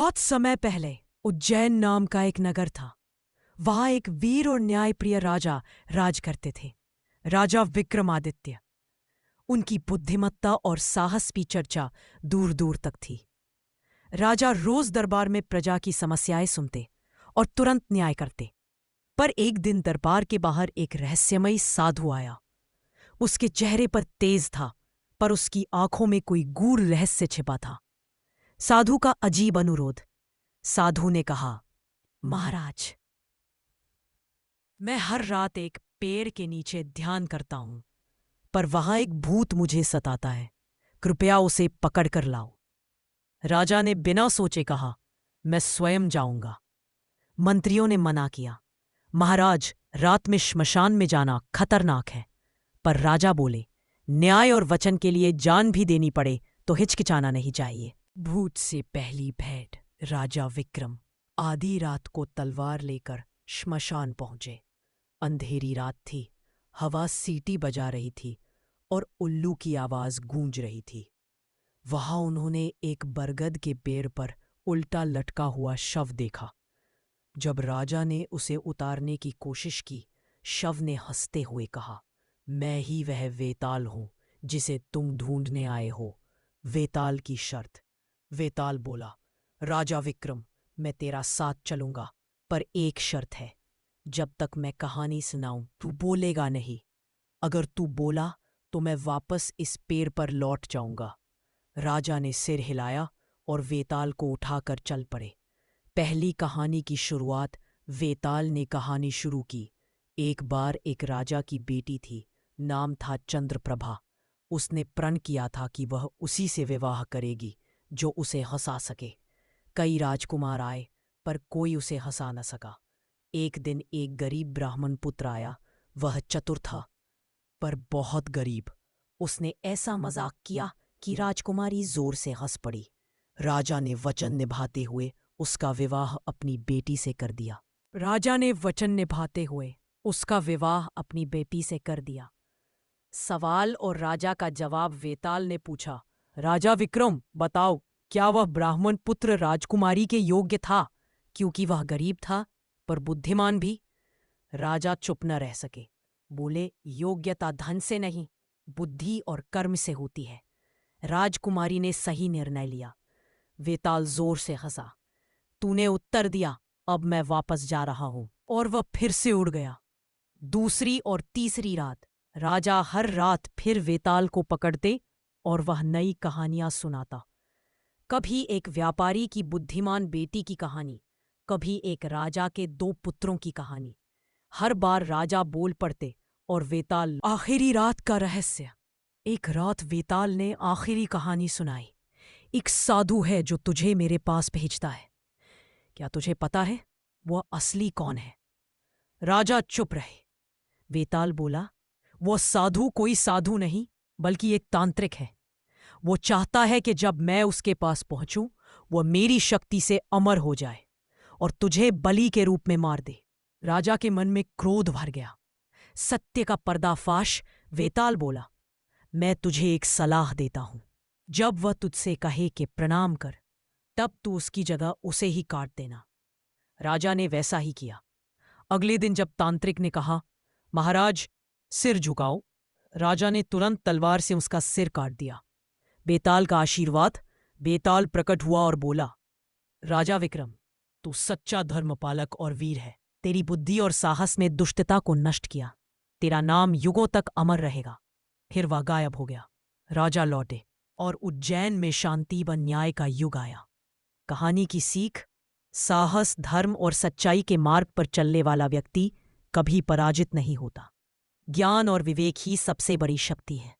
बहुत समय पहले उज्जैन नाम का एक नगर था। वहां एक वीर और न्यायप्रिय राजा राज करते थे, राजा विक्रमादित्य। उनकी बुद्धिमत्ता और साहस की चर्चा दूर दूर तक थी। राजा रोज दरबार में प्रजा की समस्याएं सुनते और तुरंत न्याय करते। पर एक दिन दरबार के बाहर एक रहस्यमयी साधु आया। उसके चेहरे पर तेज था, पर उसकी आंखों में कोई गूढ़ रहस्य छिपा था। साधु का अजीब अनुरोध। साधु ने कहा, महाराज, मैं हर रात एक पेड़ के नीचे ध्यान करता हूं, पर वहां एक भूत मुझे सताता है। कृपया उसे पकड़ कर लाओ। राजा ने बिना सोचे कहा, मैं स्वयं जाऊंगा। मंत्रियों ने मना किया, महाराज, रात में श्मशान में जाना खतरनाक है। पर राजा बोले, न्याय और वचन के लिए जान भी देनी पड़े तो हिचकिचाना नहीं चाहिए। भूत से पहली भेंट। राजा विक्रम आधी रात को तलवार लेकर श्मशान पहुंचे। अंधेरी रात थी, हवा सीटी बजा रही थी और उल्लू की आवाज गूंज रही थी। वहां उन्होंने एक बरगद के पेड़ पर उल्टा लटका हुआ शव देखा। जब राजा ने उसे उतारने की कोशिश की, शव ने हंसते हुए कहा, मैं ही वह वेताल हूं जिसे तुम ढूंढने आए हो। वेताल की शर्त। वेताल बोला, राजा विक्रम, मैं तेरा साथ चलूंगा, पर एक शर्त है। जब तक मैं कहानी सुनाऊं तू बोलेगा नहीं। अगर तू बोला तो मैं वापस इस पेड़ पर लौट जाऊंगा। राजा ने सिर हिलाया और वेताल को उठाकर चल पड़े। पहली कहानी की शुरुआत। वेताल ने कहानी शुरू की। एक बार एक राजा की बेटी थी, नाम था चंद्रप्रभा। उसने प्रण किया था कि वह उसी से विवाह करेगी जो उसे हंसा सके। कई राजकुमार आए, पर कोई उसे हंसा न सका। एक दिन एक गरीब ब्राह्मण पुत्र आया। वह चतुर था, पर बहुत गरीब। उसने ऐसा मजाक किया कि राजकुमारी जोर से हंस पड़ी। राजा ने वचन निभाते हुए उसका विवाह अपनी बेटी से कर दिया। सवाल और राजा का जवाब। वेताल ने पूछा, राजा विक्रम, बताओ, क्या वह ब्राह्मण पुत्र राजकुमारी के योग्य था? क्योंकि वह गरीब था, पर बुद्धिमान भी। राजा चुप न रह सके। बोले, योग्यता धन से नहीं, बुद्धि और कर्म से होती है। राजकुमारी ने सही निर्णय लिया। वेताल जोर से हंसा। तूने उत्तर दिया, अब मैं वापस जा रहा हूं। और वह फिर से उड़ गया। दूसरी और तीसरी रात। राजा हर रात फिर वेताल को पकड़ते और वह नई कहानियां सुनाता। कभी एक व्यापारी की बुद्धिमान बेटी की कहानी, कभी एक राजा के 2 पुत्रों की कहानी। हर बार राजा बोल पड़ते और वेताल। आखिरी रात का रहस्य। एक रात वेताल ने आखिरी कहानी सुनाई। एक साधु है जो तुझे मेरे पास भेजता है। क्या तुझे पता है वह असली कौन है? राजा चुप रहे। वेताल बोला, वो साधु कोई साधु नहीं, बल्कि एक तांत्रिक है। वो चाहता है कि जब मैं उसके पास पहुंचूं, वह मेरी शक्ति से अमर हो जाए और तुझे बलि के रूप में मार दे। राजा के मन में क्रोध भर गया। सत्य का पर्दाफाश। वेताल बोला, मैं तुझे एक सलाह देता हूं। जब वह तुझसे कहे कि प्रणाम कर, तब तू उसकी जगह उसे ही काट देना। राजा ने वैसा ही किया। अगले दिन जब तांत्रिक ने कहा, महाराज, सिर झुकाओ, राजा ने तुरंत तलवार से उसका सिर काट दिया। बेताल का आशीर्वाद। बेताल प्रकट हुआ और बोला, राजा विक्रम, तू सच्चा धर्मपालक और वीर है। तेरी बुद्धि और साहस ने दुष्टता को नष्ट किया। तेरा नाम युगों तक अमर रहेगा। फिर वह गायब हो गया। राजा लौटे और उज्जैन में शांति व न्याय का युग आया। कहानी की सीख। साहस, धर्म और सच्चाई के मार्ग पर चलने वाला व्यक्ति कभी पराजित नहीं होता। ज्ञान और विवेक ही सबसे बड़ी शक्ति है।